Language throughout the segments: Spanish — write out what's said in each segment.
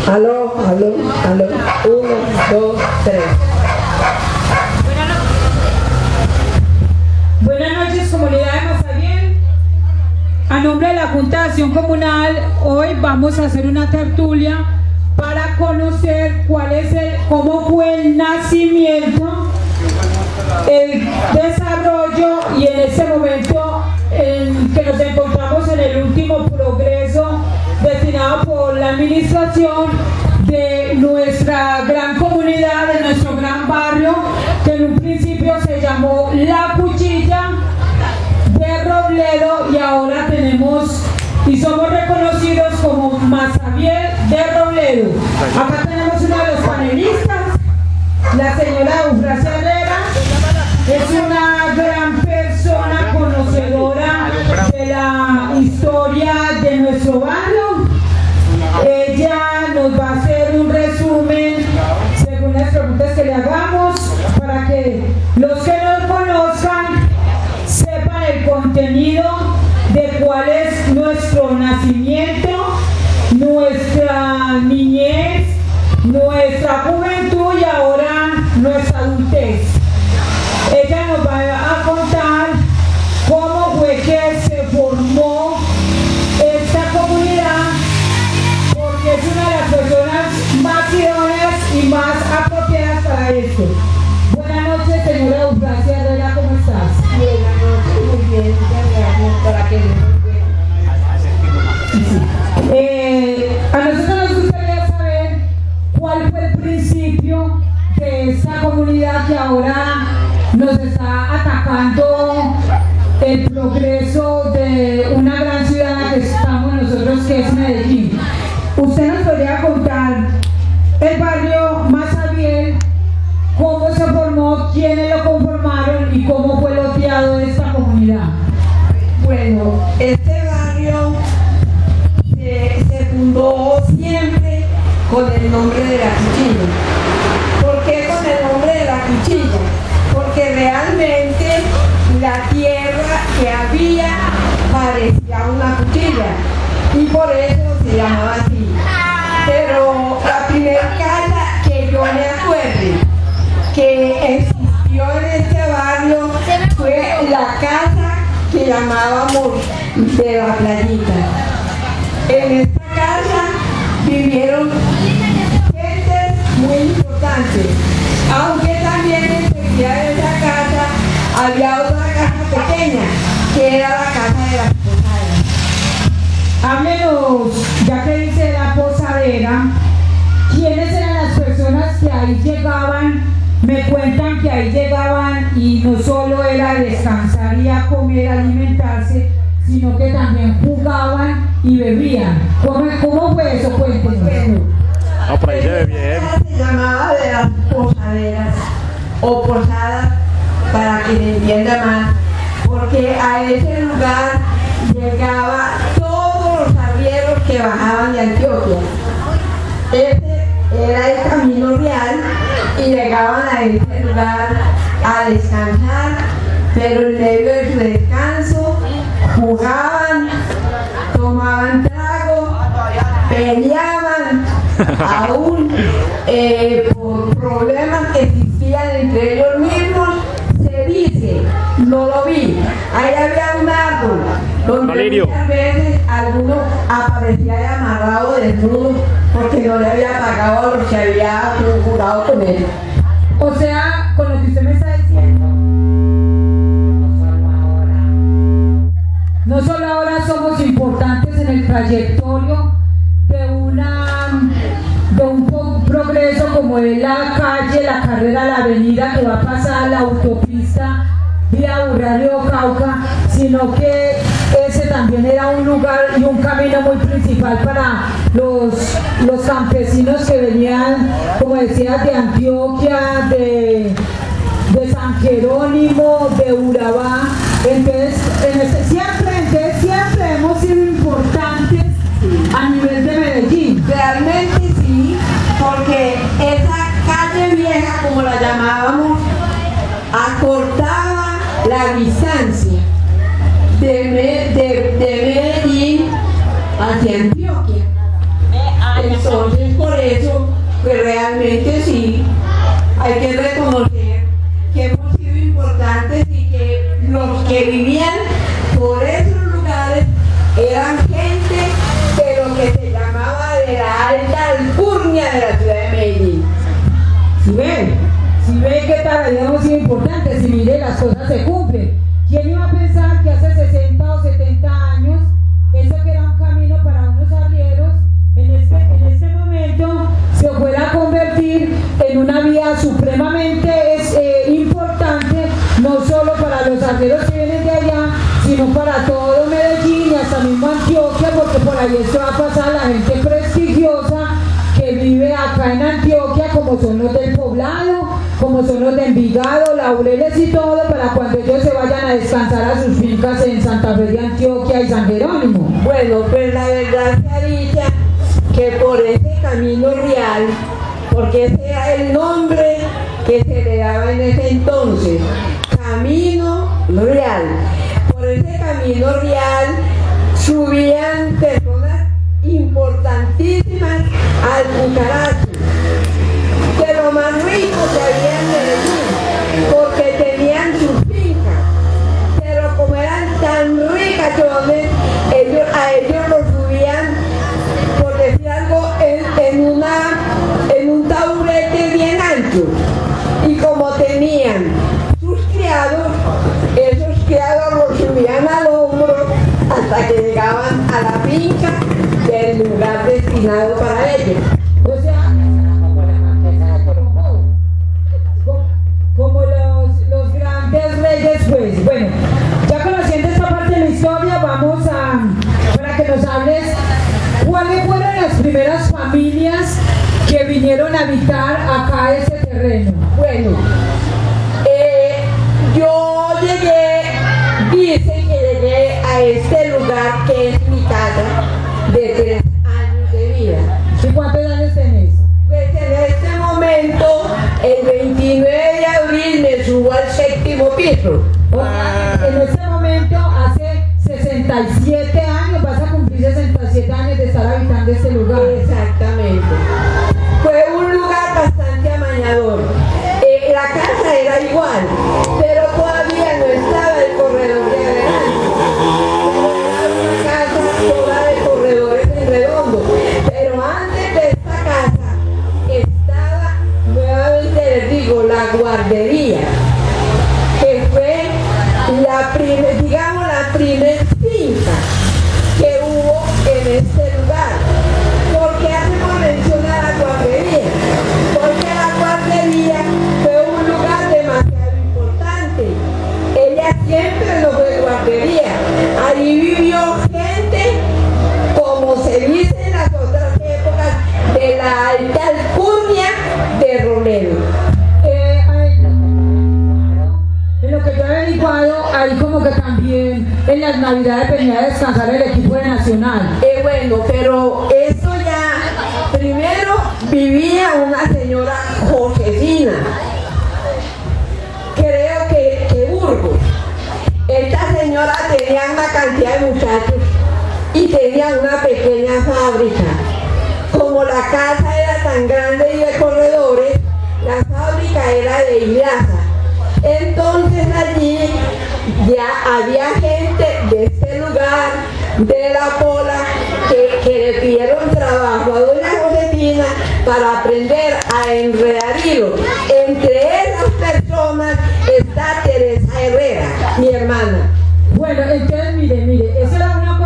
Aló, aló, aló. 1, 2, 3. Buenas noches, comunidad de Mazabiel. A nombre de la Junta de Acción Comunal, hoy vamos a hacer una tertulia para conocer cómo fue el nacimiento, el desarrollo y en este momento en que nos encontramos en el último progreso destinado por la administración de nuestra gran comunidad, de nuestro gran barrio, que en un principio se llamó La Cuchilla de Robledo y ahora tenemos y somos reconocidos como Mazabiel de Robledo. Acá tenemos uno de los panelistas, la señora Eufrasia Herrera. Es una gran persona conocedora de la historia de nuestro barrio. Ella nos va a hacer un resumen según las preguntas que le hagamos para que los que nos conozcan sepan el contenido de cuál es nuestro nacimiento, nuestra niñez, nuestra juventud y ahora nuestra adultez. Ella nos va a contar cómo fue que se formó esta comunidad, porque es una de las personas más idóneas y más apropiadas para esto. Buenas noches, señora Eufrasia Herrera, ¿cómo estás? Buenas noches, muy bien, muchas gracias para que a nosotros nos gustaría saber cuál fue el principio de esta comunidad que ahora nos está atacando el progreso de una gran ciudad en la que estamos nosotros, que es Medellín. Usted nos podría contar el barrio Mazabiel, cómo se formó, quiénes lo conformaron y cómo fue loteado de esta comunidad. Bueno, este barrio se fundó siempre con el nombre de La Cuchilla. ¿Por qué con el nombre de La Cuchilla? Porque realmente la tierra que había parecía una cuchilla y por eso se llamaba así. Pero la primera casa que yo me acuerde que existió en este barrio fue la casa que llamábamos de la Playita. En esta casa vivieron gentes muy importantes, aunque también enseguida de esa casa había otra casa pequeña, que era la casa de las posaderas. Háblenos, ya que dice la posadera, ¿quiénes eran las personas que ahí llegaban? Me cuentan que ahí llegaban y no solo era descansar y a comer, alimentarse, sino que también jugaban y bebían. ¿Cómo fue eso? Cuéntenos. Bueno, no, por ahí se ve bien. se llamaba de las posaderas o posadas, para que me entienda más, porque a ese lugar llegaba todos los arrieros que bajaban de Antioquia. Ese era el camino real y llegaban a ese lugar a descansar, pero en medio de su descanso jugaban, tomaban trago, peleaban, aún por problemas que existían entre ellos mismos. Se dice, no lo vi, ahí había un árbol donde muchas veces alguno aparecía amarrado desnudo porque no le había pagado a los que había jurado con él. O sea, con lo que usted me está diciendo, no solo ahora somos importantes en el trayectorio de un progreso como es la calle, la carrera, la avenida que va a pasar, la autopista vía Burrario Cauca, sino que ese también era un lugar y un camino muy principal para los campesinos que venían, como decía, de Antioquia, de San Jerónimo, de Urabá. Entonces, siempre hemos sido importantes a nivel de Medellín. Realmente sí, porque esa calle vieja, como la llamábamos, acortaba la distancia de hacia Antioquia. Entonces, por eso, pues realmente sí, hay que reconocer que hemos sido importantes y que los que vivían por esos lugares eran gente de lo que se llamaba de la alta alcurnia de la ciudad de Medellín. Si ve que tal vez hemos sido importantes, si mire, las cosas se cumplen. ¿Quién iba a pensar que hace 60 o 70 años eso que era un camino para unos arrieros, en este momento se fuera a convertir en una vía supremamente importante, no solo para los arrieros que vienen de allá, sino para todo Medellín y hasta mismo Antioquia, porque por ahí esto va a pasar la gente prestigiosa que vive acá en Antioquia, como son los del Poblado, como son los de Envigado, Laureles y todo, para cuando ellos se vayan a descansar a sus fincas en Santa Fe de Antioquia y San Jerónimo. Bueno, pues la verdad se ha dicho que por ese camino real, porque ese era el nombre que se le daba en ese entonces, Camino Real. Por ese camino real subían personas importantísimas al Bucaramanga, de lo más rico que había en Medellín, porque tenían sus fincas, pero como eran tan ricachones, a ellos los subían, por decir algo, en un taburete bien ancho, y como tenían sus criados, esos criados los subían al hombro hasta que llegaban a la finca del lugar destinado para ellos. O sea, como la marquesa de Colombo, como los grandes reyes, pues. Bueno, ya conociendo esta parte de la historia, vamos para que nos hables cuáles fueron las primeras familias que vinieron a habitar acá ese terreno. Bueno, yo dicen que llegué a este lugar que es mi casa de 3 años de vida. ¿Y cuántos años tenés? Pues en este momento, el 29 de abril me subo al 7º piso. O sea, en este momento, hace 67 años, vas a cumplir 67 años de estar habitando este lugar. Exactamente. Fue un lugar bastante amañador. La casa era igual, pero todavía no estaba el corredor de adelante. Era una casa toda de corredores en redondo. Pero antes de esta casa estaba, nuevamente les digo, la guardería, que fue la primer finca que hubo en este lugar. ¿Por qué hacemos mención a la guardería? Porque la guardería fue un lugar demasiado importante. Ella siempre no fue guardería. Ahí vivió gente, como se dice en las otras épocas, de la alta alcurnia de Romero. En lo que yo he averiguado, ahí como que también en las navidades venía a descansar el equipo de Nacional. Bueno, pero eso ya, primero vivía una señora Josefina, creo que Burgos. Esta señora tenía una cantidad de muchachos y tenía una pequeña fábrica. Como la casa era tan grande y de corredores, la fábrica era de hilaza. Entonces allí ya había gente de este lugar, de la Pola, que le pidieron trabajo a doña Josefina para aprender a enredar hilo. Entre esas personas está Teresa Herrera, mi hermana. Bueno, entonces mire, eso era una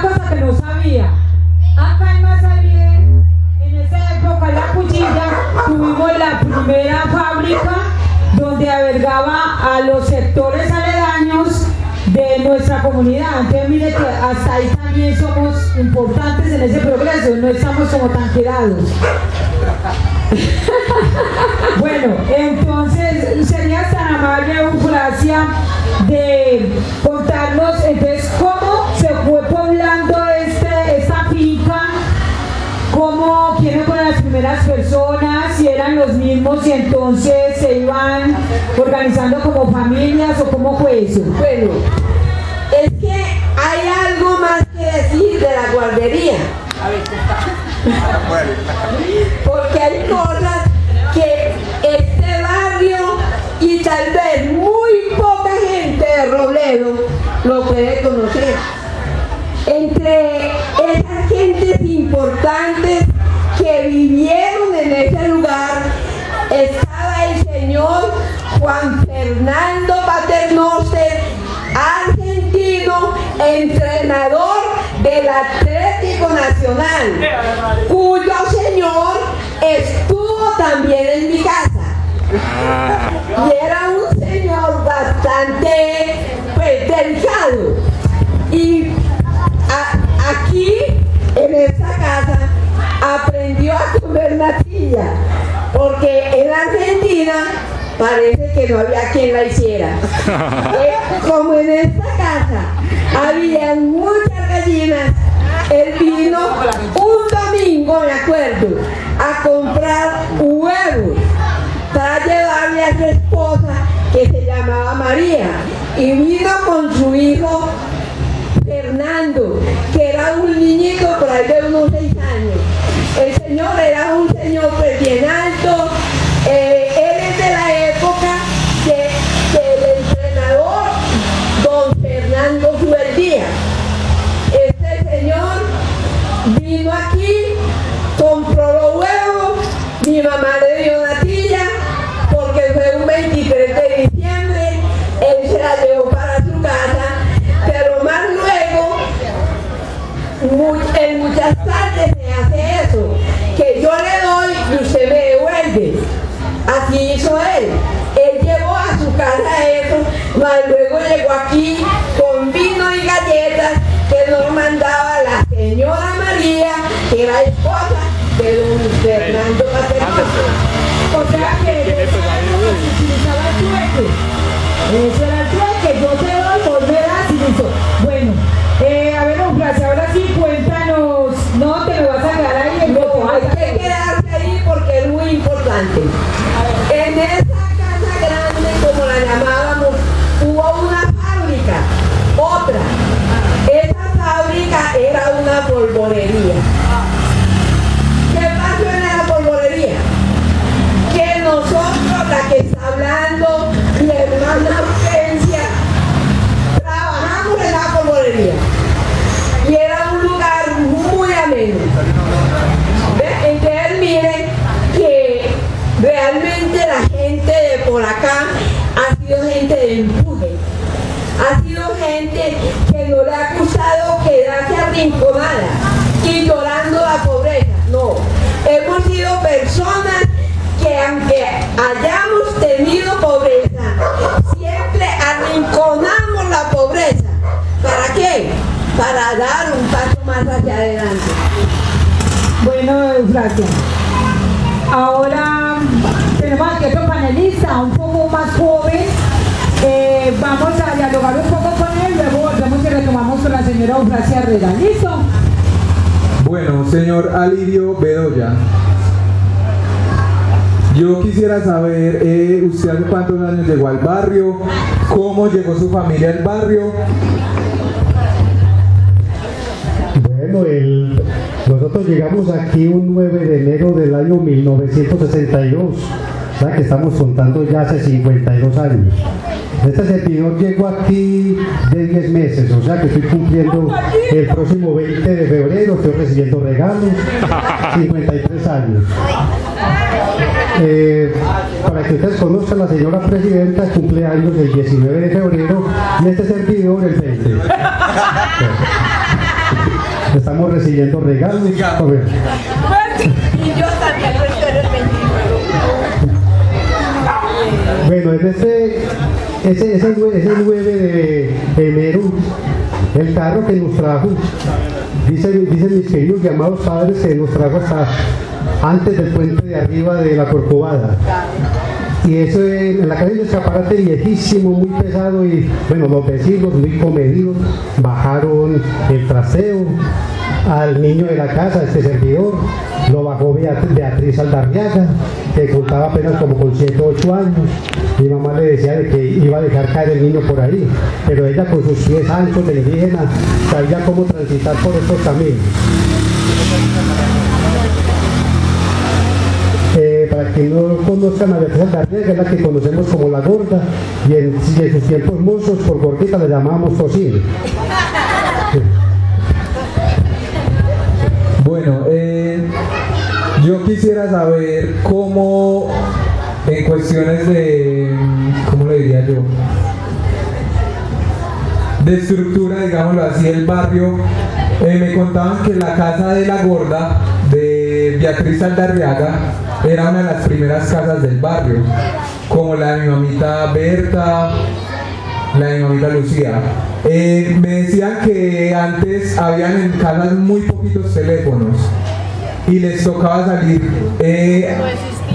cosa que no sabía. Acá en Mazarién, en esa época, la Cuchilla, tuvimos la primera fábrica donde albergaba a los sectores aledaños de nuestra comunidad. Entonces mire que hasta ahí también somos importantes en ese progreso, no estamos como tan quedados. Bueno, entonces sería tan amable, Eufrasia, de contarnos entonces cómo se fue poblando esta finca, quiénes fueron las primeras personas, si eran los mismos y entonces se iban organizando como familias o cómo fue eso. Bueno, es que hay algo más que decir de la guardería. Porque hay cosas que este barrio y tal vez muy poca gente de Robledo lo puede conocer. Entre esas gentes importantes que vivieron en ese lugar estaba el señor Juan Fernando Paternoster, argentino, entrenador del Atlético Nacional, cuyo señor estuvo también en mi casa. Y era un señor bastante, pues, delicado. Y aquí, en esta casa, aprendió a comer natilla, porque en Argentina parece que no había quien la hiciera. Como en esta casa había muchas gallinas, él vino un domingo, me acuerdo, a comprar huevos para llevarle a su esposa, que se llamaba María, y vino con su hijo Fernando, que era un niñito por ahí de unos 6 años. El señor era un señor pues bien alto. Él es de la época del entrenador don Fernando Subeldía. Este señor vino aquí, compró los huevos, mi mamá le dio natilla, porque fue un 23 de diciembre, él se la llevó para su casa, pero más luego, en muchas tardes se hace eso, que yo le doy y usted me devuelve. Así hizo él. Él llevó a su casa eso, mas luego llegó aquí con vino y galletas que nos mandaba la señora María, que era esposa de don Fernando Paternoster. O sea que utilizaba el trueque. Eso era el trueque, yo te doy, vos me das y listo. Bueno, a ver, Eufrasia, ahora sí cuéntanos, no te lo vas a quedar ahí. No, hay que quedarse ahí porque es muy importante. En esa casa grande, como la llamábamos, hubo una fábrica, otra. Esa fábrica era una polvorería. ¿Qué pasó en la polvorería? Que nosotros, la que está hablando, mi hermana Hortensia, trabajamos en la polvorería. Y era un lugar muy ameno. Entonces miren que realmente la gente de por acá ha sido gente de empuje. Ha sido gente que no le ha gustado quedarse arrinconada y llorando la pobreza. No, hemos sido personas que aunque hayamos tenido pobreza, siempre arrinconamos la pobreza. ¿Para qué? Para dar un paso más hacia adelante. Bueno, Eufrasia, ahora tenemos aquí otro panelista, un poco más joven. Vamos a dialogar un poco con él, luego volvemos y retomamos con la señora Eufrasia Herrera. ¿Listo? Bueno, señor Alirio Bedoya, yo quisiera saber, ¿usted hace cuántos años llegó al barrio? ¿Cómo llegó su familia al barrio? Bueno, nosotros llegamos aquí un 9 de enero del año 1962, o sea que estamos contando ya hace 52 años. Este servidor llegó aquí de 10 meses, o sea que estoy cumpliendo el próximo 20 de febrero, estoy recibiendo regalos, 53 años. Para que ustedes conozcan, la señora presidenta cumple años el 19 de febrero y este servidor el 20. Estamos recibiendo regalos. Y yo también lo estoy el 29. Bueno, ese 9 de enero, el carro que nos trajo, dicen mis queridos llamados padres que nos trajo hasta antes del puente de arriba de la Corcovada. Y eso en la calle de escaparate viejísimo, muy pesado, y bueno, los vecinos muy comedidos bajaron el trasteo al niño de la casa, este servidor, lo bajó Beatriz Aldarriaga, que contaba apenas como con 7 o 8 años. Mi mamá le decía de que iba a dejar caer el niño por ahí, pero ella con sus pies anchos de indígena sabía cómo transitar por estos caminos. Para quien no conozcan a Beatriz Aldarriaga, es la que conocemos como la gorda, y en sus tiempos mozos por gordita le llamábamos tocino. Bueno, yo quisiera saber cómo, en cuestiones de, ¿cómo le diría yo? De estructura, digámoslo así, del barrio, me contaban que la casa de la gorda, de Beatriz Aldarriaga, era una de las primeras casas del barrio, como la de mi mamita Berta, la de mi mamita Lucía. Me decían que antes habían en casas muy poquitos teléfonos y les tocaba salir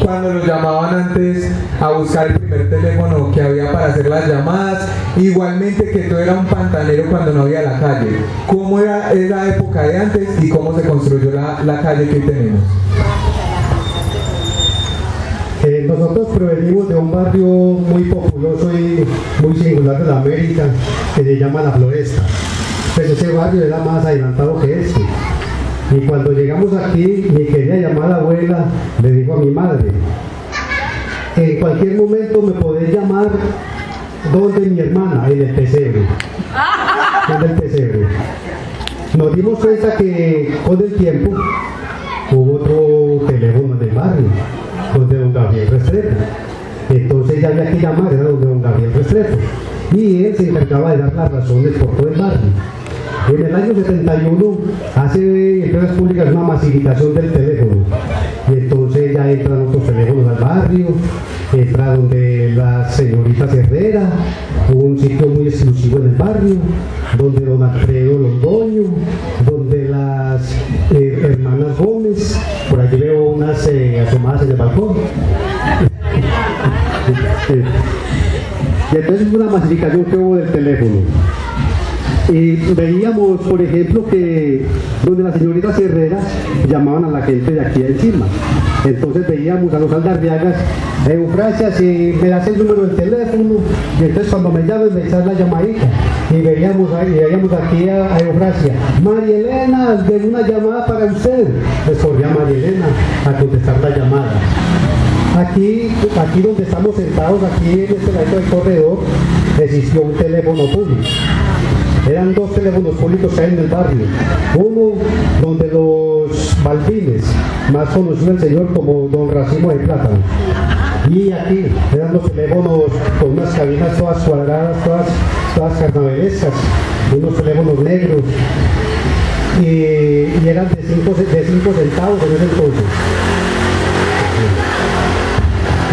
cuando los llamaban antes a buscar el primer teléfono que había para hacer las llamadas, igualmente que todo era un pantanero cuando no había la calle. ¿Cómo era esa época de antes y cómo se construyó la calle que hoy tenemos? Nosotros provenimos de un barrio muy populoso y muy singular de la América, que se llama La Floresta. Pues ese barrio era más adelantado que este. Y cuando llegamos aquí, mi querida llamada abuela le dijo a mi madre: en cualquier momento me podés llamar donde mi hermana, en el pesebre. En el pesebre. Nos dimos cuenta que con el tiempo hubo otro teléfono en el barrio, donde don Gabriel Restrepo. Entonces ya había que llamar, era donde don Gabriel Restrepo. Y él se encargaba de dar las razones por todo el barrio. En el año 71 hace Empresas Públicas una masificación del teléfono. Y entonces ya entran otros teléfonos al barrio, entra donde la señorita Herrera, un sitio muy exclusivo en el barrio, donde don Alfredo Londoño, donde las hermanas Gómez, por allí veo unas asomadas en el balcón. Y entonces fue una masificación que hubo del teléfono. Y veíamos, por ejemplo, que donde las señoritas Herreras llamaban a la gente de aquí encima. Entonces veíamos a los Aldarriagas: Eufrasia, si me das el número del teléfono, y entonces cuando me llames me echas la llamadita. Y veíamos aquí a Eufrasia: María Elena, de una llamada para usted. Les corría María Elena a contestar la llamada. Aquí donde estamos sentados, aquí en este lado del corredor, existió un teléfono público. Eran 2 teléfonos públicos que hay en el barrio. Uno donde los Balbines, más conocido el señor como don Racimo de Plátano. Y aquí eran los teléfonos con unas cabinas todas cuadradas, todas carnavalescas, unos teléfonos negros. Y eran de 5 centavos en ese entonces.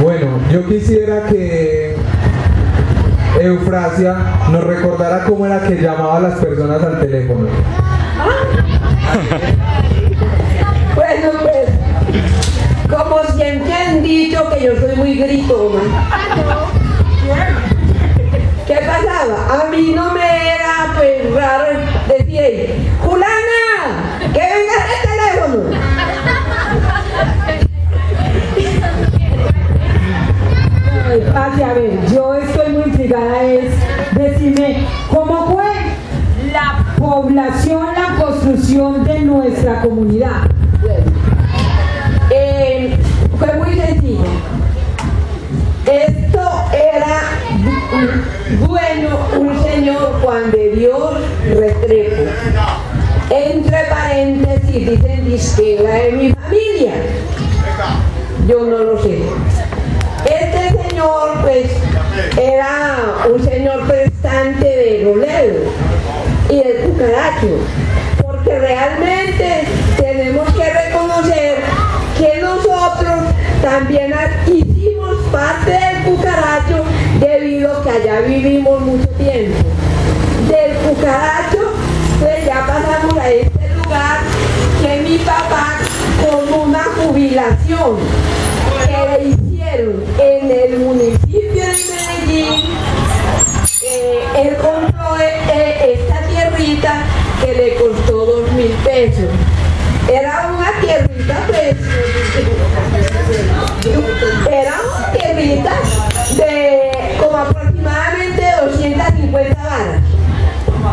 Bueno, yo quisiera que Eufrasia nos recordara cómo era que llamaba a las personas al teléfono. Bueno, pues, como siempre han dicho que yo soy muy gritona. ¿Qué pasaba? A mí no me era pues raro decir: ¡Fulana! ¡Que vengas al teléfono! A ver, yo estoy muy intrigada, es decirme cómo fue la población, la construcción de nuestra comunidad. Fue muy sencillo. Esto era un señor Juan de Dios Restrepo. Entre paréntesis dicen disquera de mi familia. Yo no lo sé. Este señor pues era un señor prestante de Roledo y de Cucaracho, porque realmente tenemos que reconocer que nosotros también hicimos parte del Cucaracho debido a que allá vivimos mucho tiempo. Del Cucaracho pues ya pasamos a este lugar que mi papá con una jubilación que le hicieron hicieron en el municipio de Medellín, él compró esta tierrita que le costó 2.000 pesos. Era una tierrita, pues, era una tierrita de como aproximadamente 250 varas.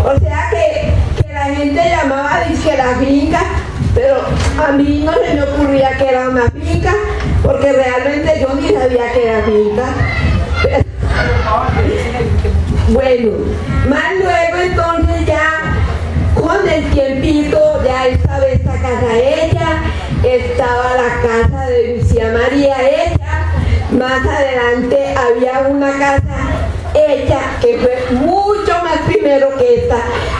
O sea que la gente llamaba dice la finca, pero a mí no se me ocurría que era una finca, porque realmente yo ni sabía que era finca. Bueno, más luego entonces ya con el tiempito ya estaba esta casa hecha, estaba la casa de Lucía María hecha, más adelante había una casa hecha que fue mucho más primero que esta,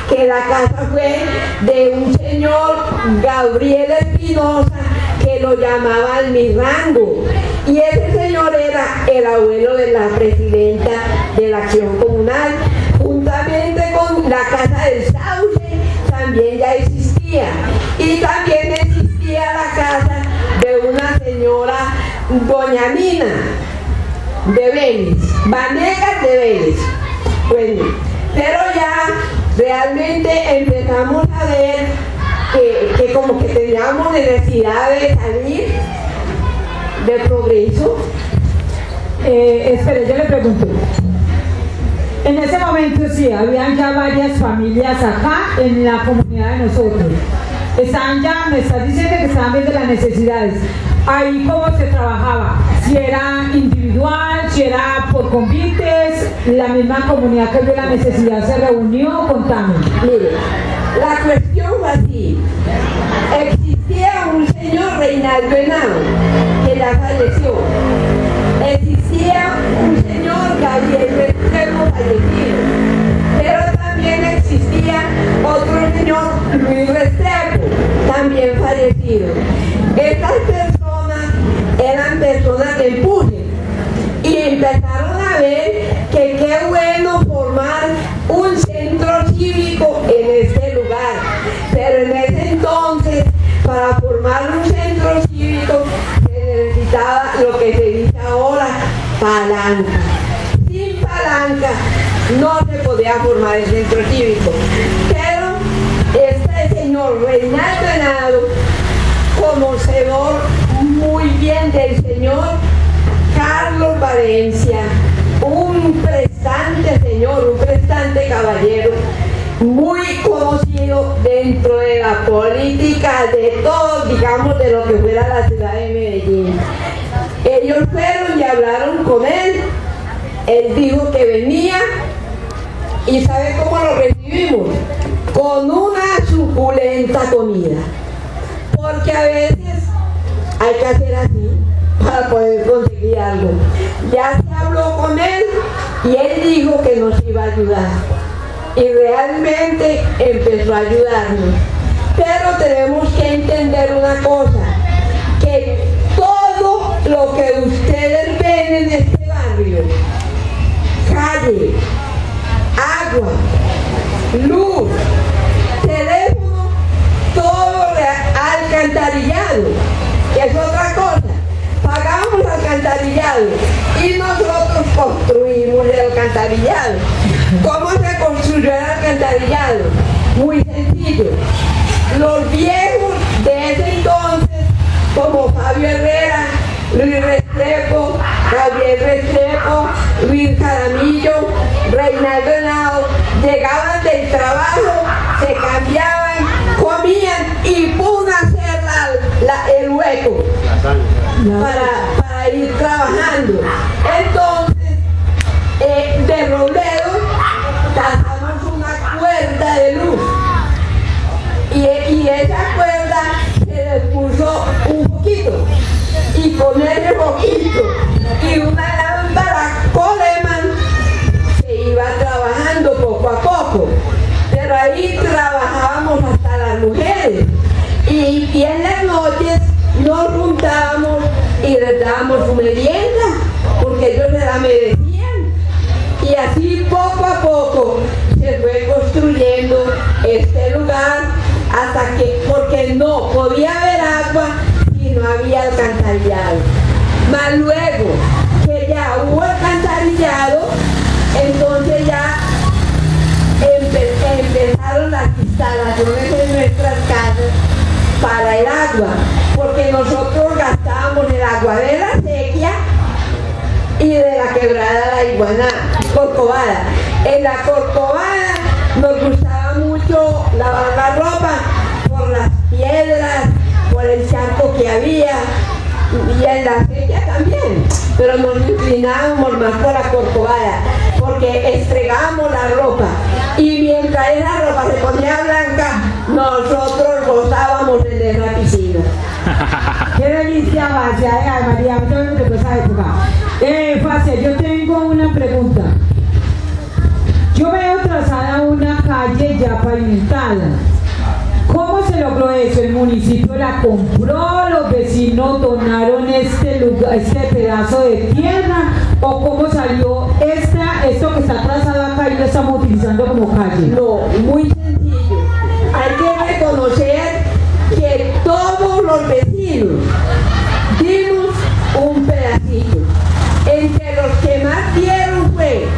que la casa fue de un señor Gabriel Espinosa, que lo llamaban Mirrango, y ese señor era el abuelo de la presidenta de la Acción Comunal, juntamente con la casa del Sauce, también ya existía, y también existía la casa de una señora doña Nina de Vélez, Vanegas de Vélez. Bueno, pero ya realmente empezamos a ver que como que teníamos necesidad de salir de progreso. Espere, yo le pregunto. En ese momento sí, habían ya varias familias acá en la comunidad de nosotros. Estaban ya, me estás diciendo que estaban viendo las necesidades. Ahí cómo se trabajaba, si era individual, si era por convites, la misma comunidad que vio la necesidad se reunió, contame. Mire, la cuestión fue así. Existía un señor Reinaldo Henao, que ya falleció. Existía un señor Gabriel Restrepo, fallecido. Pero también existía otro señor Luis Restrepo, también fallecido. Estas personas eran personas de empuje y empezaron a ver que qué bueno formar un centro cívico en este lugar. Pero en ese entonces, para formar un centro cívico se necesitaba lo que se dice ahora, palanca. Sin palanca no se podía formar el centro cívico. Pero este señor Reinaldo Henao, conocedor muy bien del señor Carlos Valencia, un prestante señor, un prestante caballero, muy conocido dentro de la política de todos, digamos, de lo que fuera la ciudad de Medellín. Ellos fueron y hablaron con él dijo que venía, y ¿sabe cómo lo recibimos? Con una suculenta comida, porque a veces hay que hacer así para poder conseguir algo. Ya se habló con él y él dijo que nos iba a ayudar, y realmente empezó a ayudarnos. Pero tenemos que entender una cosa, que todo lo que ustedes ven en este barrio, calle, agua, luz, teléfono, todo alcantarillado, que es otra cosa. Pagamos alcantarillado y nosotros construimos el alcantarillado. ¿Cómo se construyó el alcantarillado? Muy sencillo. Los viejos de ese entonces, como Fabio Herrera, Luis Restrepo, Gabriel Restrepo, Luis Jaramillo, Reinaldo Henao, llegaban del trabajo, se cambiaban, comían y pudo hacer el hueco para ir trabajando. Entonces, de Robledo pasamos una cuerda de luz, y esa cuerda se le puso un poquito, y con ese poquito y una lámpara Coleman se iba trabajando poco a poco. Pero ahí trabajábamos hasta las mujeres, y en las noches nos juntábamos y les dábamos su merienda, porque ellos se la merecían. Y así poco a poco se fue construyendo este lugar, hasta que, porque no podía haber agua si no había alcantarillado. Más luego que ya hubo alcantarillado, entonces ya empezaron las instalaciones en nuestras casas para el agua, porque nosotros gastábamos el agua de la sequía y de la quebrada La Iguaná, Corcovada. En la Corcovada nos gustaba mucho lavar la ropa por las piedras, por el charco que había, y en la sequía también, pero nos inclinábamos más por la Corcovada, porque estregábamos la ropa, y mientras esa ropa se ponía blanca, nosotros gozábamos en esa piscina. Qué delicia, Facia, María, todo el mundo de esa época. Facia, yo tengo una pregunta. Yo veo trazada una calle ya pavimentada. ¿Cómo se logró eso? ¿El municipio la compró? ¿Los vecinos donaron este pedazo de tierra? ¿O cómo salió esto que está trazado acá y lo estamos utilizando como calle? No, muy sencillo. Hay que reconocer que todos los vecinos dimos un pedacito. Entre los que más dieron fue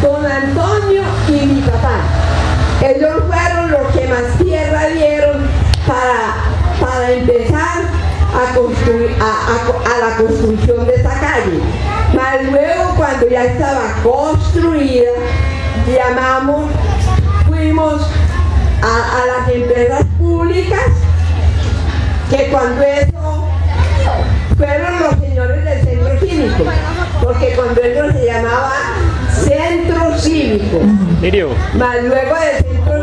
don Antonio y mi papá. Ellos fueron los que más tierra dieron para empezar a construir a la construcción de esa calle. Mas luego, cuando ya estaba construida, fuimos a las empresas públicas, que cuando eso fueron los señores del centro cívico, porque cuando eso se llamaba centro cívico. Más luego del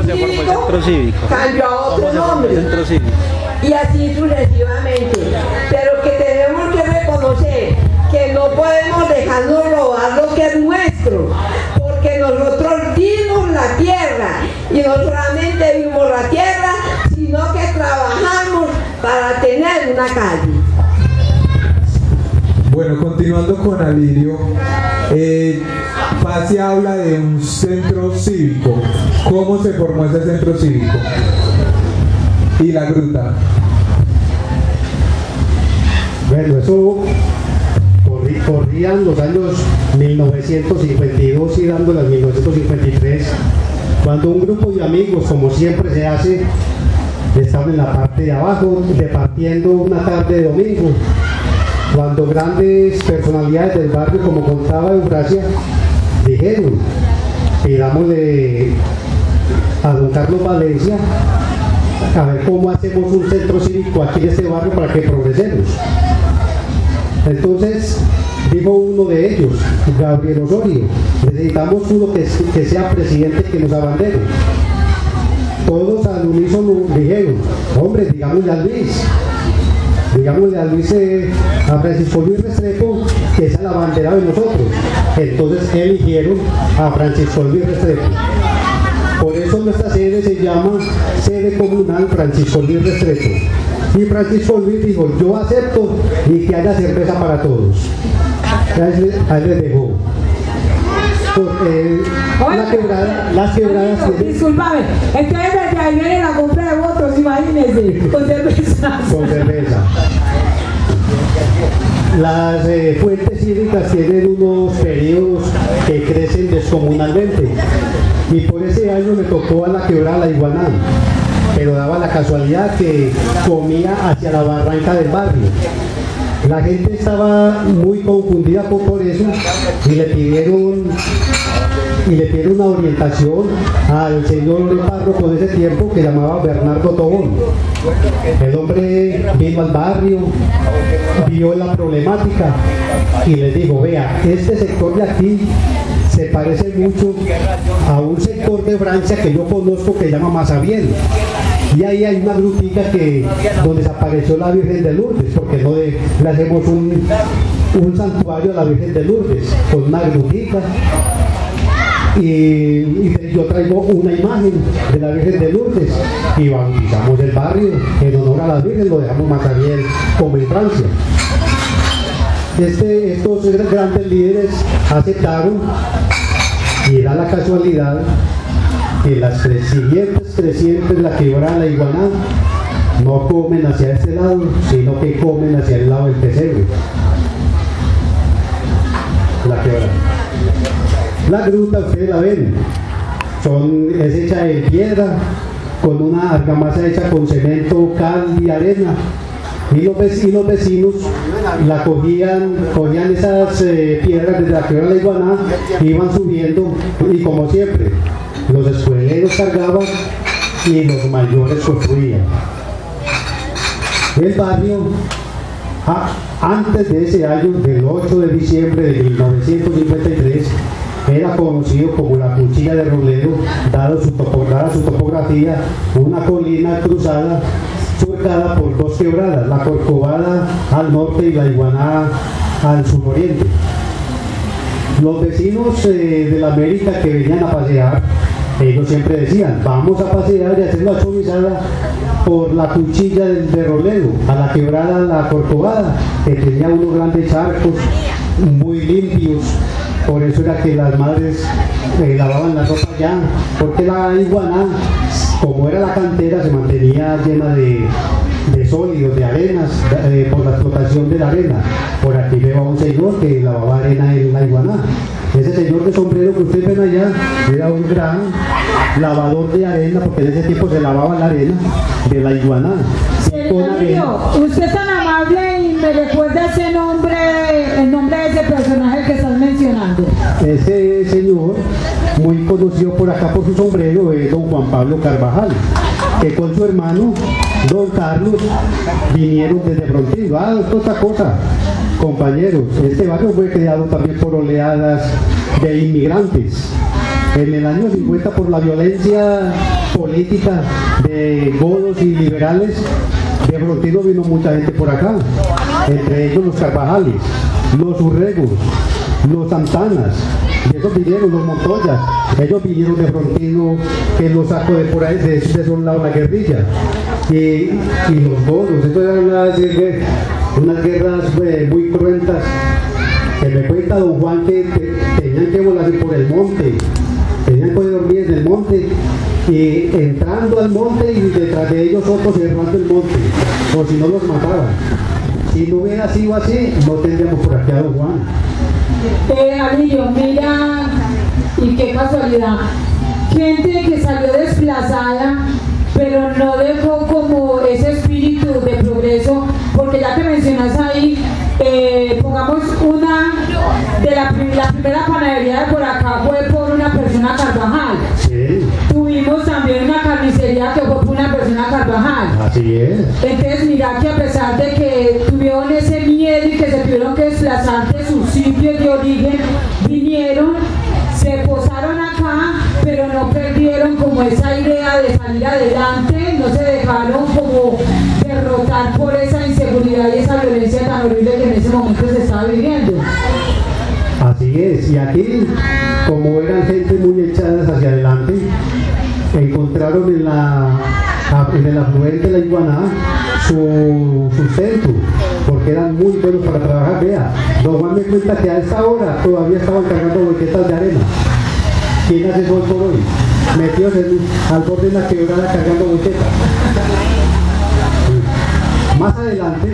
centro cívico cambió a otro nombre, y así sucesivamente. Pero que tenemos que reconocer que no podemos dejarnos robar lo que es nuestro, porque nosotros dimos la tierra, y no solamente dimos la tierra, sino que trabajamos para tener una calle. Bueno, continuando con Alirio, Facia habla de un centro cívico. ¿Cómo se formó ese centro cívico? Y la gruta. Bueno, eso corrían los años 1952 y dando las 1953, cuando un grupo de amigos, como siempre se hace, estaban en la parte de abajo, repartiendo una tarde de domingo, cuando grandes personalidades del barrio, como contaba Eufrasia, dijeron: pidámosle a don Carlos Valencia a ver cómo hacemos un centro cívico aquí en este barrio para que progresemos. Entonces dijo uno de ellos, Gabriel Osorio: necesitamos uno que sea presidente, que nos abandere. Todos al unísono dijeron: hombre, digámosle a Luis, a Francisco Luis Restrepo, que es la bandera de nosotros. Entonces eligieron a Francisco Luis Restrepo. Por eso nuestra sede se llama Sede Comunal Francisco Luis Restrepo. Y Francisco Luis dijo: yo acepto, y que haya cerveza para todos. Ahí les dejó. Las quebradas. Disculpame, entonces desde ahí viene la compra de votos, imagínense, con cerveza. Con cerveza. Las fuentes hídricas tienen unos periodos que crecen descomunalmente, y por ese año me tocó a la quebrada La Iguaná, pero daba la casualidad que comía hacia la barranca del barrio. La gente estaba muy confundida por eso, y le pidieron una orientación al señor párroco de ese tiempo, que llamaba Bernardo Tobón. El hombre vino al barrio, vio la problemática y les dijo: vea, este sector de aquí se parece mucho a un sector de Francia que yo conozco, que se llama Mazabiel, y ahí hay una grutica donde desapareció la Virgen de Lourdes, porque no le hacemos un santuario a la Virgen de Lourdes con una grutica. Y yo traigo una imagen de la Virgen de Lourdes, y bautizamos el barrio en honor a la Virgen, lo dejamos Mazabiel como en Francia. Estos grandes líderes aceptaron, y da la casualidad que las siguientes crecientes, la quebrada La Iguaná, no comen hacia este lado, sino que comen hacia el lado del pesebre. quebrada. La gruta ustedes la ven, es hecha de piedra, con una argamasa hecha con cemento, cal y arena. Y los vecinos la cogían esas piedras desde la quebrada de la Iguaná, iban subiendo y como siempre, los escueleros cargaban y los mayores construían. El barrio, antes de ese año, del 8 de diciembre de 1953, era conocido como la Cuchilla de Robledo, dada su topografía, una colina cruzada, surcada por dos quebradas, la Corcovada al norte y la Iguaná al suroriente. Los vecinos de la América que venían a pasear, ellos siempre decían, vamos a pasear y hacer la chomizada por la Cuchilla de Robledo, a la quebrada La Corcovada, que tenía unos grandes charcos muy limpios. Por eso era que las madres lavaban la ropa allá, porque la Iguaná, como era la cantera, se mantenía llena de sólidos, de arenas, por la explotación de la arena. Por aquí veo a un señor que lavaba arena en la Iguaná. Ese señor de sombrero que ustedes ven allá era un gran lavador de arena, porque en ese tiempo se lavaba la arena de la Iguaná. Usted es tan amable y me recuerda ese nombre, el nombre de ese personaje que estás mencionando. Ese señor, muy conocido por acá por su sombrero, es don Juan Pablo Carvajal, que con su hermano, don Carlos, vinieron desde Frontino. Otra cosa, compañeros, este barrio fue creado también por oleadas de inmigrantes. En el año 50, por la violencia política de godos y liberales, de Frontino vino mucha gente por acá, entre ellos los Carvajales, los Urregos, los Santanas, y esos vinieron, los Montoyas, ellos vinieron de Frontino, que los sacó de por ahí, de esos lados la guerrilla, y los godos. Esto eran unas guerras muy cruentas, que me cuenta don Juan que tenían que volar por el monte, tenían que dormir en el monte, y entrando al monte y detrás de ellos otros cerrando el monte, o si no los mataban. Si no hubiera sido así, no tendríamos por aquí a don Juan. Alillo, mira, y qué casualidad, gente que salió desplazada, pero no dejó como ese espíritu de progreso, porque ya que mencionas ahí, pongamos una de la primera panadería de por acá fue por una persona Carvajal. Sí. Tuvimos también una carnicería que fue por una persona Carvajal. Así es. Entonces mira que a pesar de que tuvieron ese miedo y que se tuvieron que desplazar de sus sitios de origen, vinieron, se posaron acá, pero no perdieron como esa idea de salir adelante, no se dejaron como derrotar por esa inseguridad y esa violencia tan horrible que en ese momento se estaba viviendo. Así es, y aquí, como eran gente muy echadas hacia adelante, encontraron en el afluente de la Iguaná su sustento, porque eran muy buenos para trabajar. Vea, don Juan me cuenta que a esta hora todavía estaban cargando boquetas de arena. ¿Quién hace eso por hoy? Metidos al borde de la quebrada cargando boquetas. Más adelante,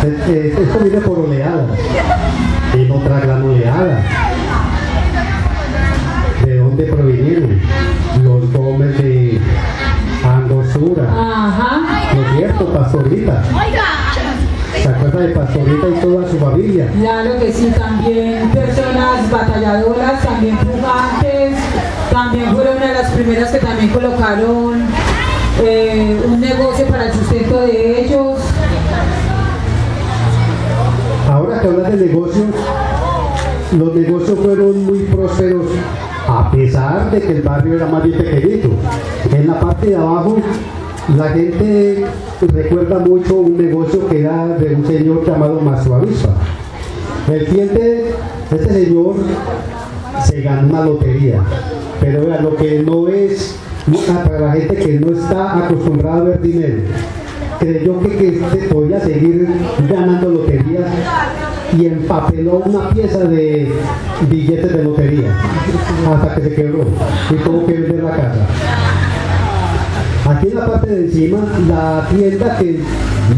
esto viene por oleadas, en otra gran oleada. ¿De dónde provinieron? Los Gómez de Angostura. Ajá. ¿No es cierto? Pastorita. ¿Se acuerda de Pastorita y toda su familia? Claro que sí, también personas batalladoras, también pujantes, también fueron una de las primeras que también colocaron un negocio para el sustento de ellos. Ahora que hablas de negocios, los negocios fueron muy prósperos, a pesar de que el barrio era más bien pequeñito. En la parte de abajo, la gente recuerda mucho un negocio que era de un señor llamado Mastro Avispa. El cliente, este señor, se ganó una lotería, pero vean, lo que no es para la gente que no está acostumbrada a ver dinero, creyó que podía seguir ganando loterías y empapeló una pieza de billetes de lotería hasta que se quebró y tuvo que vender la casa. Aquí en la parte de encima, la tienda que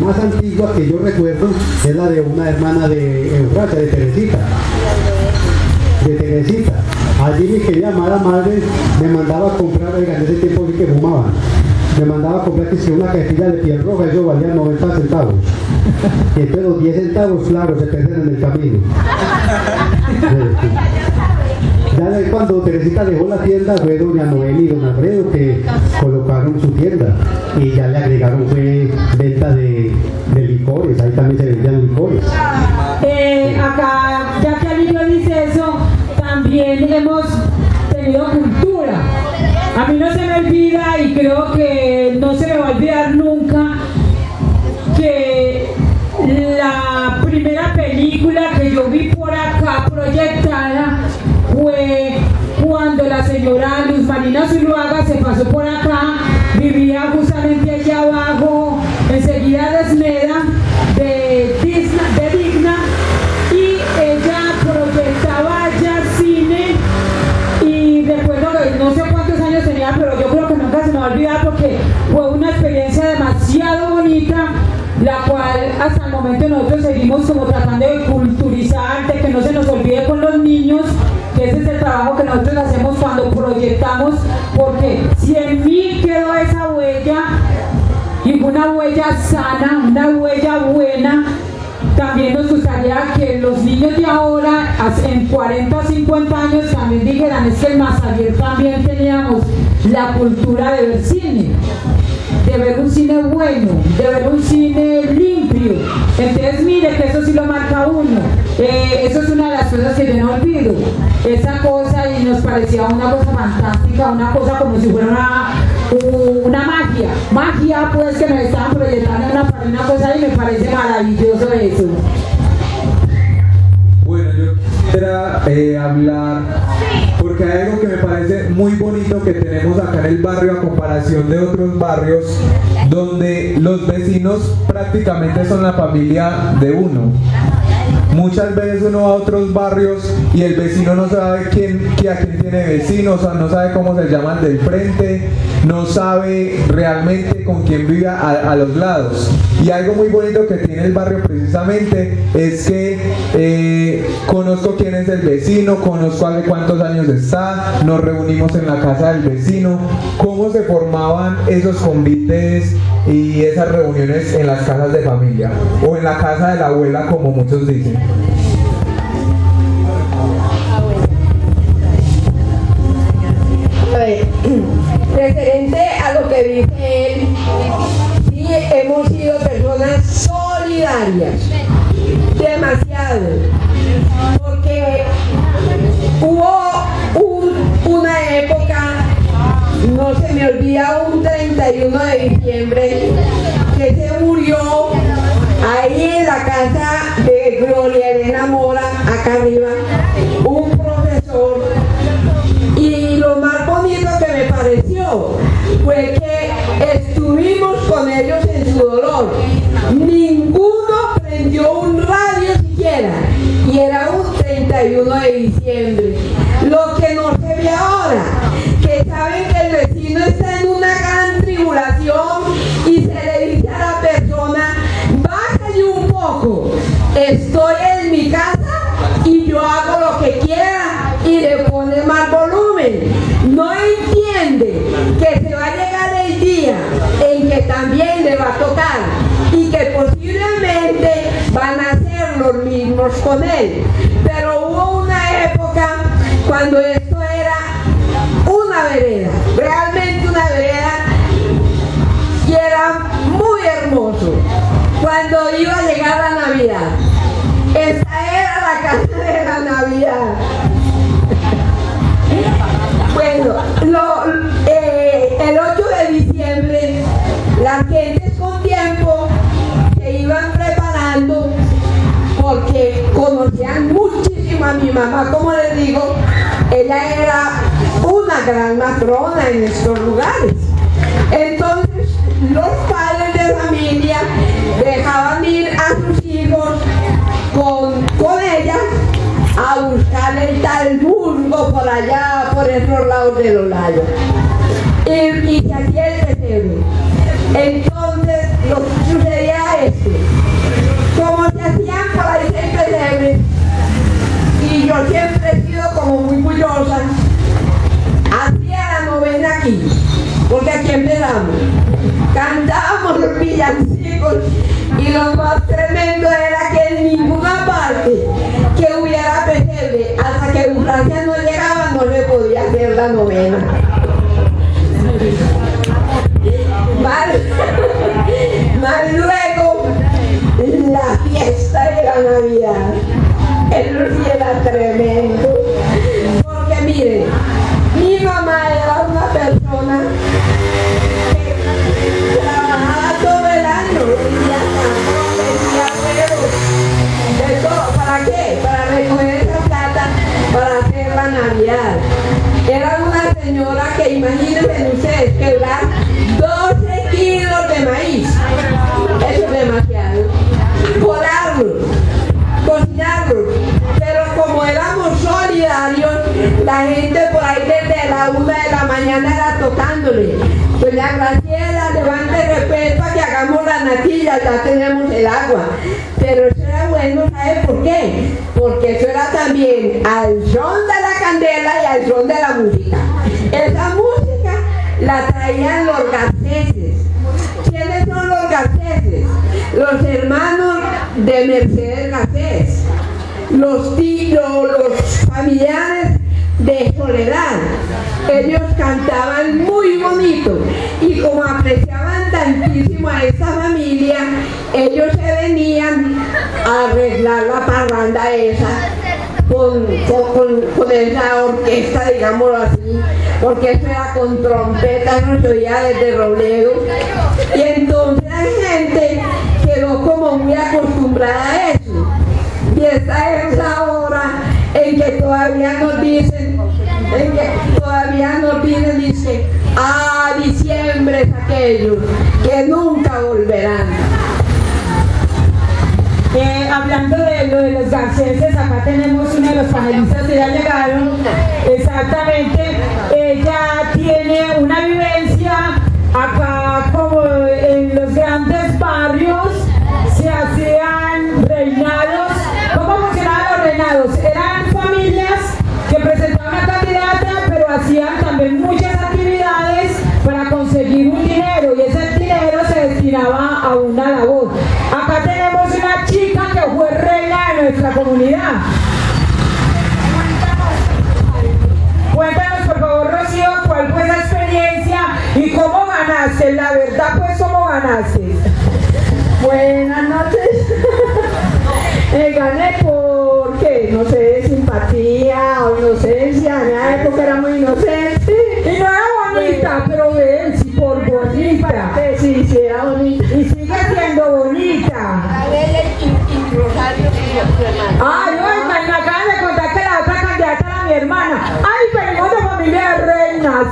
más antigua que yo recuerdo es la de una hermana de Eufrasia, de Teresita. viejecita. Allí mi querida amada madre me mandaba a comprar, oigan, en ese tiempo sí que fumaban. Me mandaba a comprar que si una cajetilla de piel roja, eso valía 90 centavos. Y entonces los 10 centavos, claro, se pierden en el camino. Ya de cuando Teresita dejó la tienda fue doña Noel y don Alfredo que colocaron su tienda y ya le agregaron fue venta de licores, ahí también se vendían licores. Acá, ya que Alivio dice eso, también hemos tenido cultura. A mí no se me olvida y creo que no se me va a olvidar nunca que la primera película que yo vi por acá proyectada fue cuando la señora Luz Marina Zuluaga se pasó por acá, vivía justamente allá abajo, enseguida de Esmeda, de Digna, y ella proyectaba ya cine, y recuerdo que no sé cuántos años tenía, pero yo creo que nunca se me va a olvidar porque fue una experiencia demasiado bonita, la cual hasta el momento nosotros seguimos como tratando de culturizar, de que no se nos olvide con los niños, que ese es el trabajo que nosotros hacemos cuando proyectamos, porque si en mí quedó esa huella, y fue una huella sana, una huella buena, también nos gustaría que los niños de ahora, en 40 o 50 años, también dijeran, es que en Massaguer también teníamos la cultura de ver cine, de ver un cine bueno, de ver un cine limpio. Entonces mire que eso sí lo marca uno. Eso es una de las cosas que yo no olvido, esa cosa, y nos parecía una cosa fantástica, una cosa como si fuera una magia pues que nos estaban proyectando una cosa, y me parece maravilloso eso. Bueno, yo quisiera hablar, porque hay algo que me parece muy bonito que tenemos acá en el barrio a comparación de otros barrios, donde los vecinos prácticamente son la familia de uno. Muchas veces uno va a otros barrios y el vecino no sabe a quién tiene vecinos, o sea, no sabe cómo se llaman del frente, no sabe realmente con quién vive a los lados. Y algo muy bonito que tiene el barrio precisamente es que conozco quién es el vecino, conozco hace cuántos años está, nos reunimos en la casa del vecino, cómo se formaban esos convites y esas reuniones en las casas de familia o en la casa de la abuela, como muchos dicen. Referente a lo que dice él, sí, hemos sido personas solidarias, demasiado, porque hubo una época, no se me olvida, un 31 de diciembre, que se murió ahí en la casa de Gloria Elena Mora, acá arriba, un profesor. Y lo más bonito que me pareció fue que estuvimos con ellos en su dolor. Ninguno prendió un radio siquiera, y era un 31 de diciembre. Lo que no se ve ahora, que saben que el vecino está en una gran tribulación y se le dice a la persona, bájale un poco, estoy en mi casa y yo hago lo que quiera, y le pone más volumen. No entiende que se va a llegar el día en que también le va a tocar y que posiblemente van a ser los mismos con él. Pero hubo una época cuando esto era una vereda, realmente una vereda, y era muy hermoso. Cuando iba a llegar la Navidad, esta era la casa de la Navidad. Bueno, el 8 de diciembre, las gentes con tiempo se iban preparando, porque conocían muchísimo a mi mamá, como les digo, ella era una gran matrona en estos lugares. Entonces, los padres de familia dejaban ir a sus hijos con ella a buscar el tal musgo por allá, por esos lados del Olaya, y se hacía el pesebre. Entonces sucedía esto, como se hacían por ahí el pesebre, y yo siempre he sido como porque aquí empezamos. Cantábamos los villancicos y lo más tremendo era que en ninguna parte que hubiera pesebre, hasta que Eufrasia no llegaba, no se podía hacer la novena. Más luego, la fiesta de la Navidad. Eso sí era tremendo. Porque miren, mi mamá era una persona que trabajaba todo el año, vendía jamón, vendía huevos, de todo. ¿Para qué? Para recoger esa plata para hacer la Navidad. Era una señora que, imagínense ustedes, quebrar 12 kilos de maíz. Eso es demasiado. Colarlos, cocinarlos. Pero como éramos solidarios, la gente por ahí desde la 1 de la mañana era tocándole. Doña Graciela, levante respeto para que hagamos la natilla, ya tenemos el agua. Pero eso era bueno, ¿sabe por qué? Porque eso era también al son de la candela y al son de la música. Esa música la traían los garceses. ¿Quiénes son los garceses? Los hermanos de Mercedes Garcés, los tíos, los familiares de Soledad. Ellos cantaban muy bonito y como apreciaban tantísimo a esta familia, ellos se venían a arreglar la parranda esa con esa orquesta, digámoslo así, porque eso era con trompetas, no se oía desde Robledo. Y entonces la gente quedó como muy acostumbrada a eso. Y esta es la hora en que todavía nos dicen, dice, ah, diciembre es aquello que nunca volverán. Hablando de lo de los garceses, acá tenemos uno de los panelistas que ya llegaron. Exactamente, ella tiene una vivencia acá como en los grandes barrios se hacían reinados. ¿Cómo funcionaban los reinados? Eran familias que presentaban una candidata, pero hacían también muchas actividades para conseguir un dinero y ese dinero se destinaba a una labor. Acá tenemos una chica que fue reina de nuestra comunidad. Cuéntanos por favor, Rocío, cuál fue esa experiencia y cómo ganaste, la verdad pues cómo ganaste. Buenas noches. Gané porque, no sé, simpatía o inocencia. En la época era muy inocente. Y no era bonita, pero ven, sí, por bonita. Sí, sí, era bonita. Y sigue siendo bonita. Y Rosario y su hermana. Ay, oiga, me acaban de contar que la otra candidata era mi hermana. Ay, venimos de familia de reinas.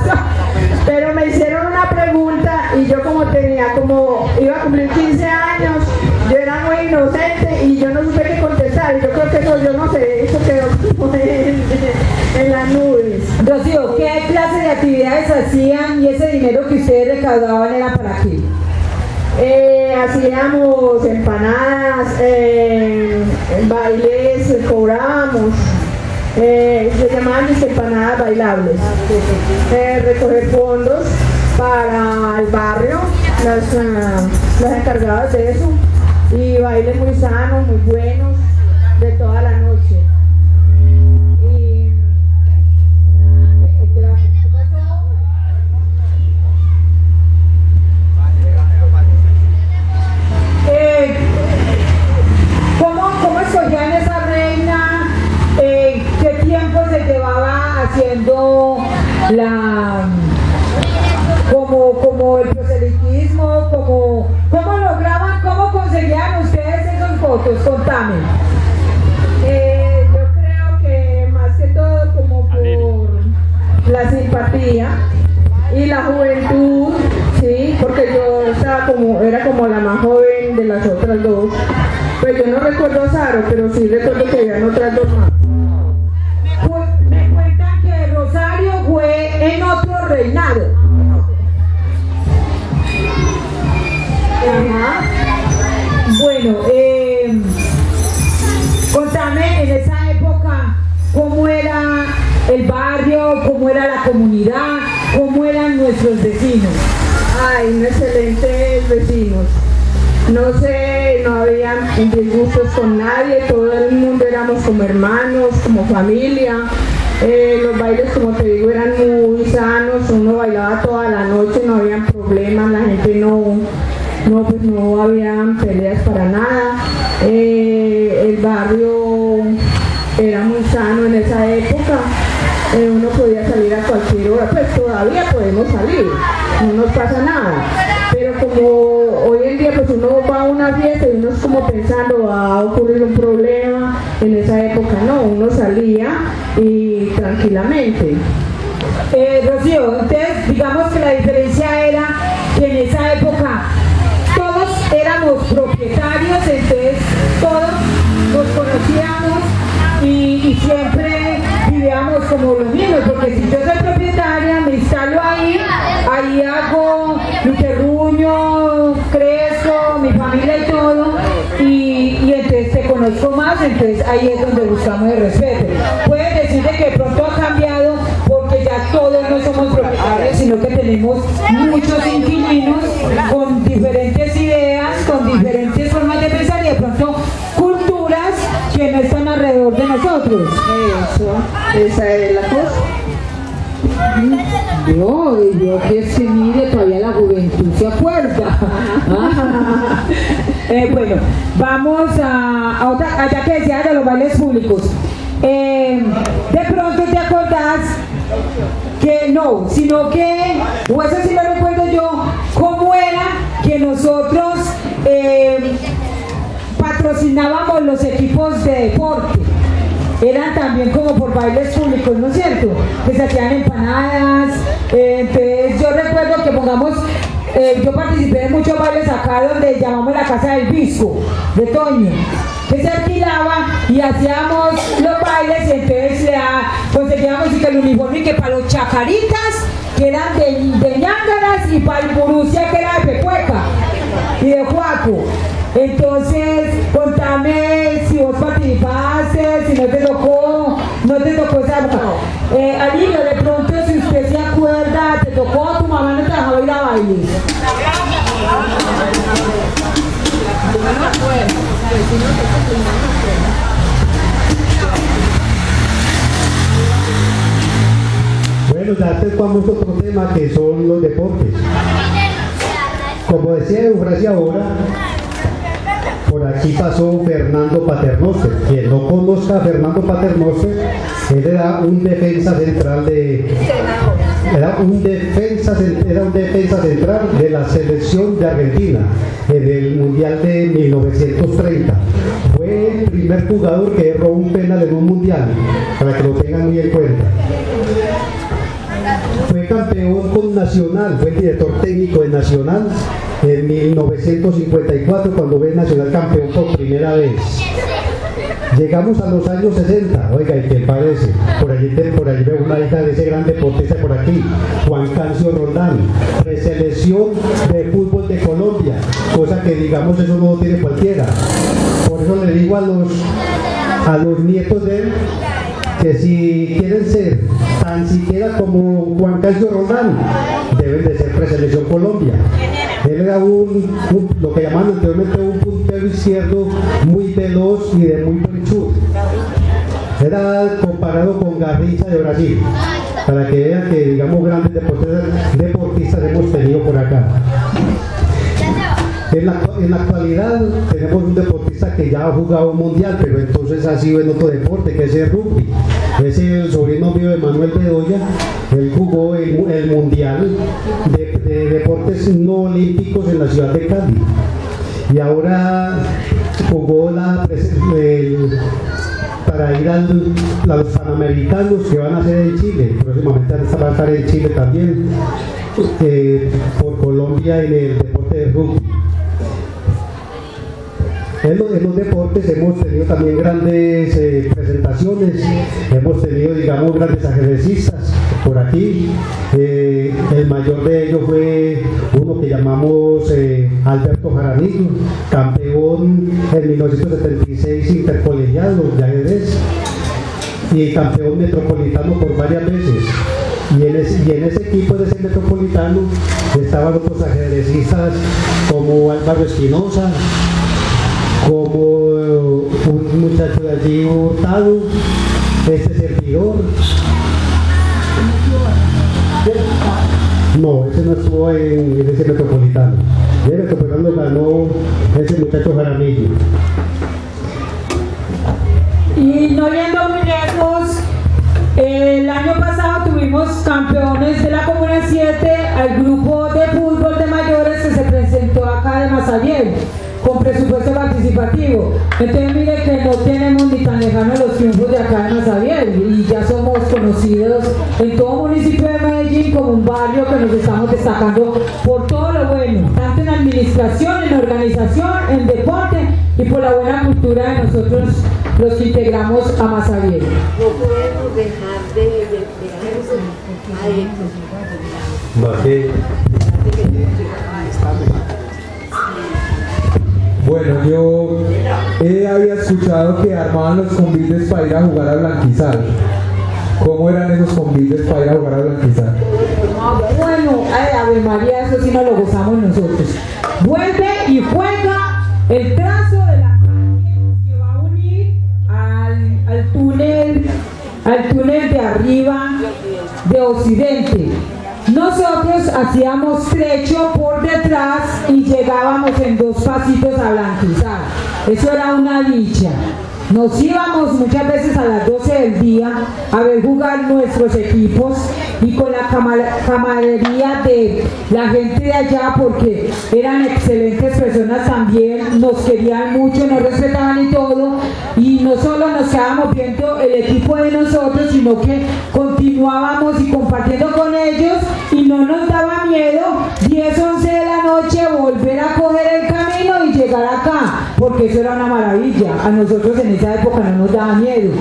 Pero me hicieron una pregunta y yo iba a cumplir 15 años, yo era muy inocente y yo no supe qué contestar. Y yo creo que eso, yo no sé, eso quedó como en las nubes. Rocío, ¿qué clase de actividades hacían y ese dinero que ustedes recaudaban era para qué? Hacíamos empanadas, bailes, cobrábamos. Se llamaban mis empanadas bailables. Recoger fondos para el barrio, las encargadas de eso, y bailes muy sanos, muy buenos, de toda la noche. ¿Cómo escogían esa reina? ¿Qué tiempo se llevaba haciendo como el proselitismo? ¿Cómo lograban, cómo conseguían ustedes esos votos? Contame. Yo creo que más que todo como por la simpatía y la juventud, sí, porque yo era como la más joven de las otras dos. Pues yo no recuerdo a Saro, pero sí recuerdo que habían otras dos más. Me cuentan que Rosario fue en otro reinado. Ajá. Bueno, contame en esa época cómo era el barrio, cómo era la comunidad, cómo eran nuestros vecinos. Ay, excelentes vecinos. No sé, no había disgustos con nadie, todo el mundo éramos como hermanos, como familia. Los bailes, como te digo, eran muy sanos, uno bailaba toda la noche, no había problemas, la gente no había peleas para nada. El barrio era muy sano en esa época. Uno podía salir a cualquier hora, pues todavía podemos salir, no nos pasa nada, pero como hoy en día pues uno va a una fiesta y uno es como pensando va a ocurrir un problema, en esa época no, uno salía y tranquilamente. Rocío, entonces digamos que la diferencia era que en esa época todos éramos propietarios, entonces todos nos conocíamos y siempre vivíamos como los mismos, porque si yo soy propietaria, me instalo ahí hago mi terruño, crezco, mi familia y todo, y entonces te conozco más, entonces ahí es donde buscamos el respeto. Puedes decir de que de pronto ha cambiado porque ya todos no somos propietarios, sino que tenemos muchos inquilinos con diferentes ideas, con diferentes formas de pensar y de pronto culturas que no están alrededor de nosotros. Esa es la cosa. Yo que se mire, todavía la juventud se acuerda. Bueno, vamos a otra, allá que decía de los bailes públicos. De pronto te acordás que no, sino que, o eso sí lo recuerdo yo, cómo era que nosotros patrocinábamos los equipos de deporte. Eran también como por bailes públicos, ¿no es cierto? Que se hacían empanadas. Entonces yo recuerdo que pongamos, yo participé en muchos bailes acá donde llamamos la Casa del Visco, de Toño, que se alquilaba y hacíamos los bailes y entonces conseguíamos y que el uniforme y que para los chacaritas, que eran de ñángaras, y para el Borussia, que era de Pecueca y de Juaco. Entonces, contame si vos participaste, si no te tocó esa época. Alilio, de pronto, si usted se acuerda, te tocó, tu mamá no te dejaba ir a bailes. Bueno, ya vamos a otro tema que son los deportes. Como decía Eufrasia ahora, por aquí pasó Fernando Paternoster. Quien no conozca a Fernando Paternoster, él era un defensa central de la selección de Argentina en el Mundial de 1930. Fue el primer jugador que erró un penal en un mundial, para que lo tengan muy en cuenta. Fue campeón con Nacional, fue el director técnico de Nacional en 1954, cuando ve Nacional campeón por primera vez. Llegamos a los años 60, oiga, ¿y qué parece? Por allí veo una hija de ese gran deportista por aquí, Juan Cancio Roldán, preselección de fútbol de Colombia, cosa que digamos eso no lo tiene cualquiera. Por eso le digo a los nietos de él, que si quieren ser tan siquiera como Juan Cancio Roldán, deben de ser preselección Colombia. Él era lo que llamaban anteriormente un puntero izquierdo muy veloz y de muy buen chute. Era comparado con Garrincha de Brasil, para que vean que digamos grandes deportistas hemos tenido por acá. En la actualidad tenemos un deportista que ya ha jugado un mundial, pero entonces ha sido en otro deporte, que es el rugby. Es el sobrino mío de Manuel Bedoya. Él jugó el mundial de deportes no olímpicos en la ciudad de Cali. Y ahora jugó para ir a los Panamericanos que van a hacer en Chile. Próximamente va a estar en Chile también, por Colombia en el deporte de rugby. En los deportes hemos tenido también grandes presentaciones, hemos tenido, digamos, grandes ajedrecistas por aquí. El mayor de ellos fue uno que llamamos Alberto Jaramillo, campeón en 1976 intercolegiado de ajedrez y campeón metropolitano por varias veces. Y en ese equipo de ese Metropolitano estaban otros ajedrecistas como Álvaro Espinosa, como un muchacho de allí, Hurtado, este servidor. No, ese no estuvo en ese Metropolitano. El Metropolitano ganó ese muchacho Jaramillo. Y no yendo muy lejos, el año pasado tuvimos campeones de la Comuna 7 al grupo de fútbol de mayores que se presentó acá de Masabiel con presupuesto participativo. Entonces mire que no tenemos ni tan lejanos los triunfos de acá de Masabiel y ya somos conocidos en todo municipio de Medellín como un barrio que nos estamos destacando por todo lo bueno, tanto en administración, en organización, en deporte y por la buena cultura de nosotros los que integramos a Masabiel. No podemos dejar de eso a esto. Bueno, yo había escuchado que armaban los convites para ir a jugar a Blanquizar. ¿Cómo eran esos convites para ir a jugar a Blanquizar? Bueno, Ave María, eso sí nos lo gozamos nosotros. Vuelve y juega el trazo de la calle que va a unir al túnel de arriba de Occidente. Nosotros hacíamos trecho por detrás y llegábamos en 2 pasitos a Blanquizar. Eso era una dicha. Nos íbamos muchas veces a las 12 del día a ver jugar nuestros equipos y con la camaradería de la gente de allá, porque eran excelentes personas también, nos querían mucho, nos respetaban y todo, y no solo nos quedábamos viendo el equipo de nosotros, sino que continuábamos y compartiendo con ellos y no nos daba miedo 10, 11 de la noche volver a coger el camino y llegar acá, porque eso era una maravilla. A nosotros en esa época no nos daba miedo.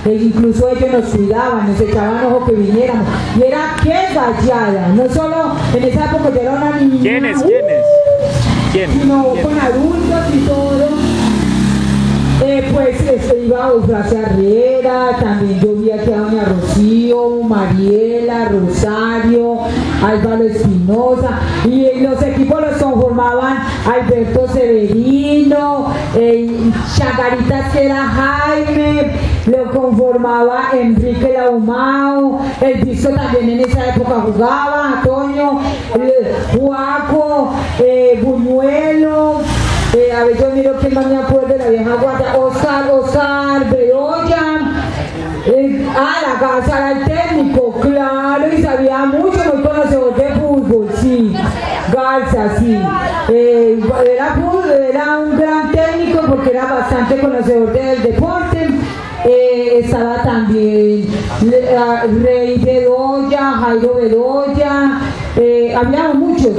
Incluso ellos nos cuidaban, nos echaban ojo que viniéramos. Y era que gallada, no solo en esa época yo era una niña. ¿Quiénes? Sino con adultos y todo. Pues iba a Eufrasia Herrera, también yo vi aquí a doña Rocío, Mariela, Rosario, Álvaro Espinosa, y los equipos los conformaban Alberto Severino, Chagaritas que era Jaime, lo conformaba Enrique Laumao, el Visto también en esa época jugaba, Antonio, Juaco, Buñuelo. A ver, yo miro que más me acuerdo de la vieja guardia, Oscar Bedoya, la Garza era el técnico, claro, y sabía mucho, muy conocedor de fútbol, sí, Garza, sí, era un gran técnico porque era bastante conocedor del deporte. Estaba también Rey Bedoya, Jairo Bedoya, había muchos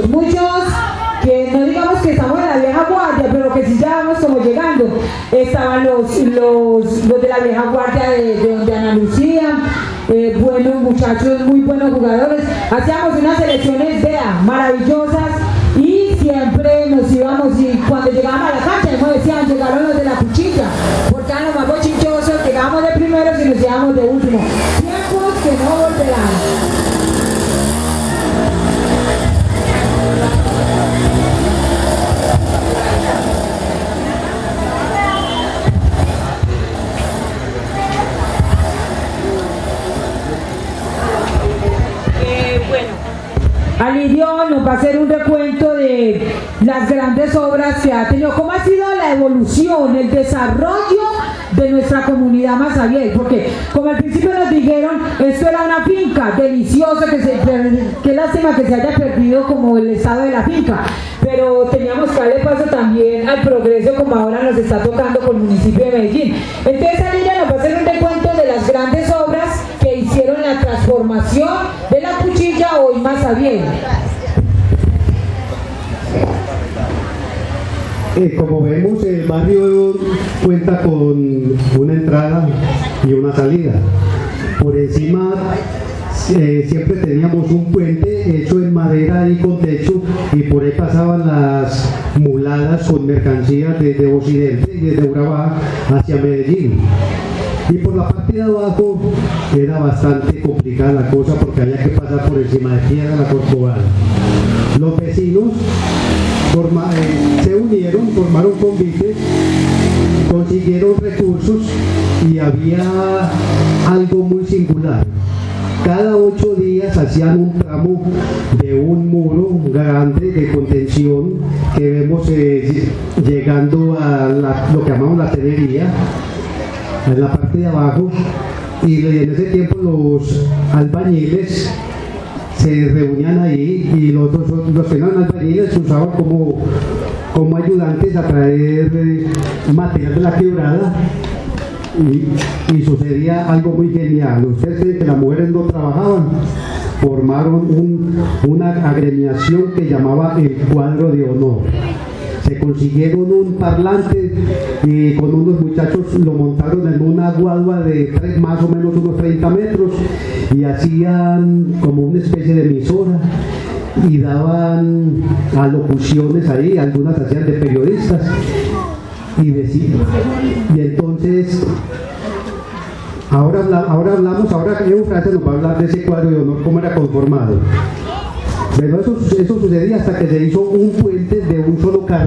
que no digamos que estamos en la vieja guardia, pero que sí ya vamos como llegando. Estaban los de la vieja guardia de donde Ana Lucía, buenos muchachos, muy buenos jugadores. Hacíamos unas selecciones maravillosas y siempre nos íbamos, y cuando llegábamos a la cancha nos decían, llegaron los de la cuchilla, porque eran los más bochinchosos, llegábamos de primeros y nos íbamos de último. Tiempos que no volverán. Alirio nos va a hacer un recuento de las grandes obras que ha tenido, cómo ha sido la evolución, el desarrollo de nuestra comunidad Masabiel, porque como al principio nos dijeron, esto era una finca deliciosa, qué lástima que se haya perdido como el estado de la finca, pero teníamos que darle paso también al progreso como ahora nos está tocando con el municipio de Medellín. Entonces Alirio nos va a hacer un recuento de las grandes obras que hicieron la transformación de la Cuchilla hoy Masabiel. Como vemos, el barrio cuenta con una entrada y una salida. Por encima siempre teníamos un puente hecho en madera y con techo, y por ahí pasaban las muladas con mercancías desde Occidente y desde Urabá hacia Medellín. Y por la parte de abajo era bastante complicada la cosa porque había que pasar por encima de piedra la Corcovada. Los vecinos se unieron, formaron convites, consiguieron recursos y había algo muy singular. Cada 8 días hacían un tramo de un muro grande de contención que vemos llegando a lo que llamamos la tenería, en la parte de abajo, y en ese tiempo los albañiles se reunían ahí y los que eran albañiles se usaban como ayudantes a traer material de la quebrada. Y sucedía algo muy genial. Ustedes creen que las mujeres no trabajaban, formaron una agremiación que llamaba el Cuadro de Honor. Se consiguieron un parlante y con unos muchachos lo montaron en una guadua de más o menos unos 30 metros y hacían como una especie de emisora y daban alocuciones ahí, algunas hacían de periodistas y vecinos. Y entonces ahora Eufrasia nos va a hablar de ese cuadro de honor, cómo era conformado. Bueno, eso sucedía hasta que se hizo un puente de un solo carro.